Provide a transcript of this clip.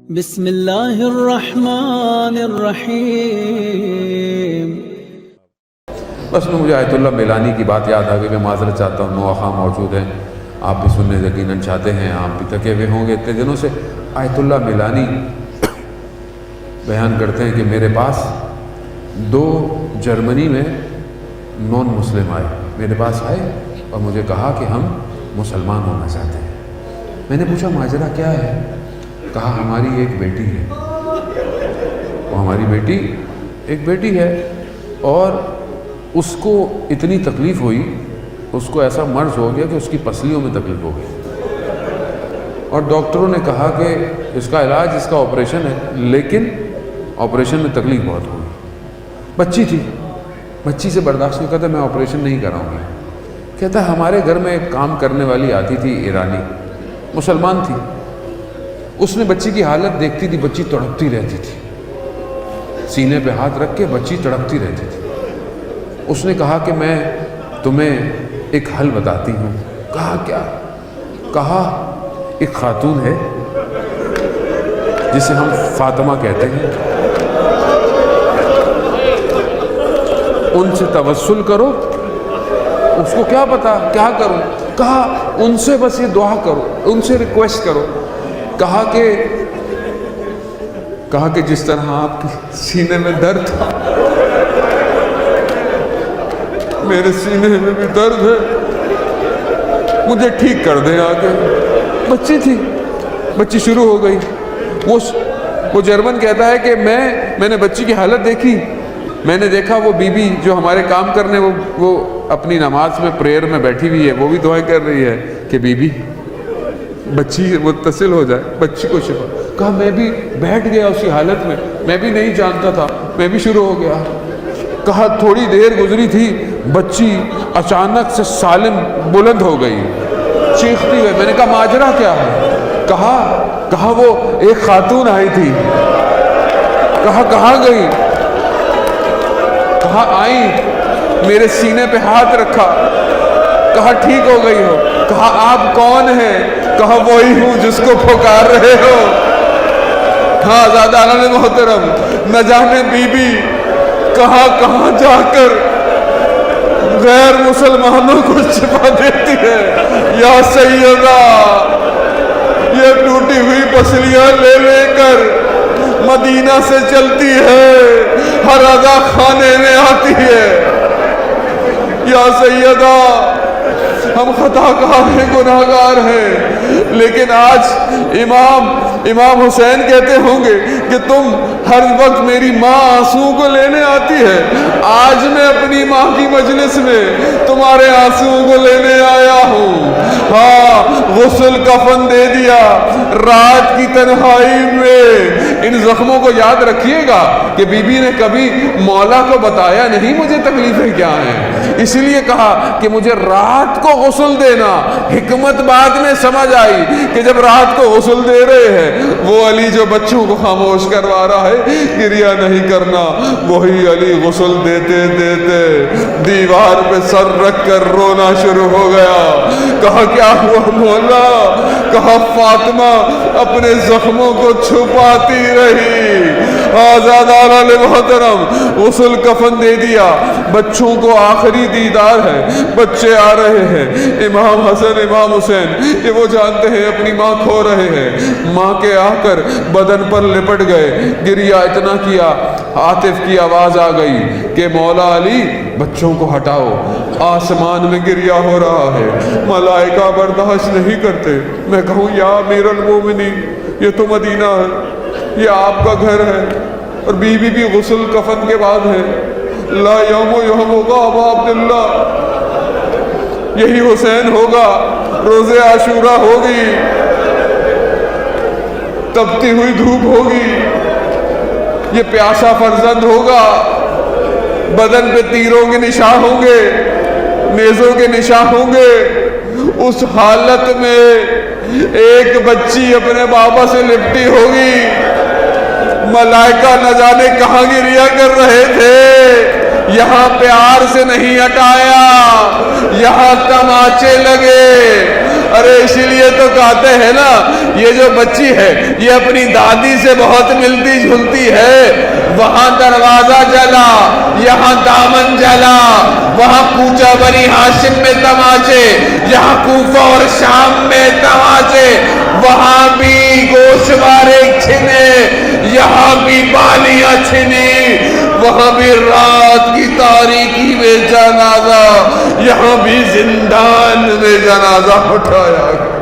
بسم اللہ الرحمن الرحیم۔ بس میں مجھے آیت اللہ میلانی کی بات یاد آ گئی۔ میں معذرت چاہتا ہوں، نو خواہ موجود ہیں، آپ بھی سننے یقیناً چاہتے ہیں، آپ بھی تھکے ہوئے ہوں گے اتنے دنوں سے۔ آیت اللہ میلانی بیان کرتے ہیں کہ میرے پاس 2 جرمنی میں نان مسلم آئے، میرے پاس آئے اور مجھے کہا کہ ہم مسلمان ہونا چاہتے ہیں۔ میں نے پوچھا ماجرا کیا ہے؟ کہا ہماری ایک بیٹی ہے، وہ ہماری بیٹی ایک بیٹی ہے اور اس کو اتنی تکلیف ہوئی، اس کو ایسا مرض ہو گیا کہ اس کی پسلیوں میں تکلیف ہو گئی، اور ڈاکٹروں نے کہا کہ اس کا علاج، اس کا آپریشن ہے، لیکن آپریشن میں تکلیف بہت ہوئی۔ بچی تھی، بچی سے برداشت نہیں کرتا، میں آپریشن نہیں کراؤں گی۔ کہتا ہے ہمارے گھر میں ایک کام کرنے والی آتی تھی، ایرانی، مسلمان تھی، اس نے بچی کی حالت دیکھتی تھی، بچی تڑپتی رہتی تھی، سینے پہ ہاتھ رکھ کے بچی تڑپتی رہتی تھی۔ اس نے کہا کہ میں تمہیں ایک حل بتاتی ہوں۔ کہا کیا؟ کہا ایک خاتون ہے جسے ہم فاطمہ کہتے ہیں، ان سے توسل کرو۔ اس کو کیا پتا کیا کروں؟ کہا ان سے بس یہ دعا کرو، ان سے ریکویسٹ کرو۔ کہا کہ جس طرح آپ کے سینے میں درد تھا، میرے سینے میں بھی درد ہے، مجھے ٹھیک کر دیں آگے۔ بچی تھی، بچی شروع ہو گئی۔ وہ جرمن کہتا ہے کہ میں نے بچی کی حالت دیکھی، میں نے دیکھا وہ بی بی جو ہمارے کام کرنے وہ اپنی نماز میں پریئر میں بیٹھی ہوئی ہے، وہ بھی دعائیں کر رہی ہے کہ بی بی بچی متصل ہو جائے، بچی کو شفا۔ کہا میں بھی بیٹھ گیا اسی حالت میں بھی نہیں جانتا تھا، میں بھی شروع ہو گیا۔ کہا تھوڑی دیر گزری تھی، بچی اچانک سے سالم بلند ہو گئی، چیختی ہوئی۔ میں نے کہا ماجرا کیا ہے؟ کہا وہ ایک خاتون آئی تھی۔ کہا کہاں گئی؟ کہا آئی، میرے سینے پہ ہاتھ رکھا، کہا ٹھیک ہو گئی ہو۔ کہا آپ کون ہیں؟ کہا وہی ہوں جس کو پکار رہے ہو۔ ہاں زیادہ محترم، نہ جانے بی بی کہاں جا کر غیر مسلمانوں کو شفا دیتی ہے۔ یا سیدہ، یہ ٹوٹی ہوئی پسلیاں لے کر مدینہ سے چلتی ہے، ہر اذا خانے میں آتی ہے۔ یا سیدہ، ہم خطا کار ہیں، گناہ گار ہیں، لیکن آج امام حسین کہتے ہوں گے کہ تم ہر وقت میری ماں آنسوؤں کو لینے آتی ہے، آج میں اپنی ماں کی مجلس میں تمہارے آنسوؤں کو لینے آیا ہوں۔ ہاں غسل کفن دے دیا رات کی تنہائی میں۔ ان زخموں کو یاد رکھیے گا کہ بی بی نے کبھی مولا کو بتایا نہیں مجھے تکلیفیں کیا ہیں، اس لیے کہا کہ مجھے رات کو غسل دینا۔ حکمت بعد میں سمجھ آئی کہ جب رات کو غسل دے رہے ہیں، وہ علی جو بچوں کو خاموش کروا رہا ہے، گریہ نہیں کرنا، وہی علی غسل دیتے دیتے دیوار پہ سر رکھ کر رونا شروع ہو گیا۔ کہا کیا ہوا مولا؟ کہا فاطمہ اپنے زخموں کو چھپاتی رہی۔ آزاد علی محترم، غسل کفن دے دیا، بچوں کو آخری دیدار ہے، بچے آ رہے ہیں، امام حسن امام حسین، یہ وہ جانتے ہیں اپنی ماں کھو رہے ہیں، ماں کے آ کر بدن پر لپٹ گئے، گریہ اتنا کیا، عاطف کی آواز آ گئی کہ مولا علی بچوں کو ہٹاؤ، آسمان میں گریہ ہو رہا ہے، ملائکہ برداشت نہیں کرتے۔ میں کہوں یا امیر المومنین، یہ تو مدینہ ہے، یہ آپ کا گھر ہے، اور بی بی بھی غسل کفن کے بعد ہے۔ لا یوم ہوگا ابا عبداللہ، یہی حسین ہوگا، روز عاشورہ ہوگی، تپتی ہوئی دھوپ ہوگی، یہ پیاسا فرزند ہوگا، بدن پہ تیروں کے نشان ہوں گے، نیزوں کے نشان ہوں گے۔ اس حالت میں ایک بچی اپنے بابا سے لپٹی ہوگی، ملائکہ نہ جانے کہاں گریہ کر رہے تھے، یہاں پیار سے نہیں ہٹایا، یہاں تماچے لگے، ارے اسی لیے تو کہتے ہیں نا یہ جو بچی ہے یہ اپنی دادی سے بہت ملتی جھلتی ہے. وہاں دروازہ جلا, یہاں دامن جلا, وہاں کوچہ بنی ہاشم میں تماچے, یہاں کوفہ اور شام میں تماچے, وہاں بھی گوشوارے چھنے, یہاں بھی بالیاں چھنی, وہاں بھی رات کی تاریکی میں جنازہ, یہاں بھی زندان میں جنازہ اٹھایا.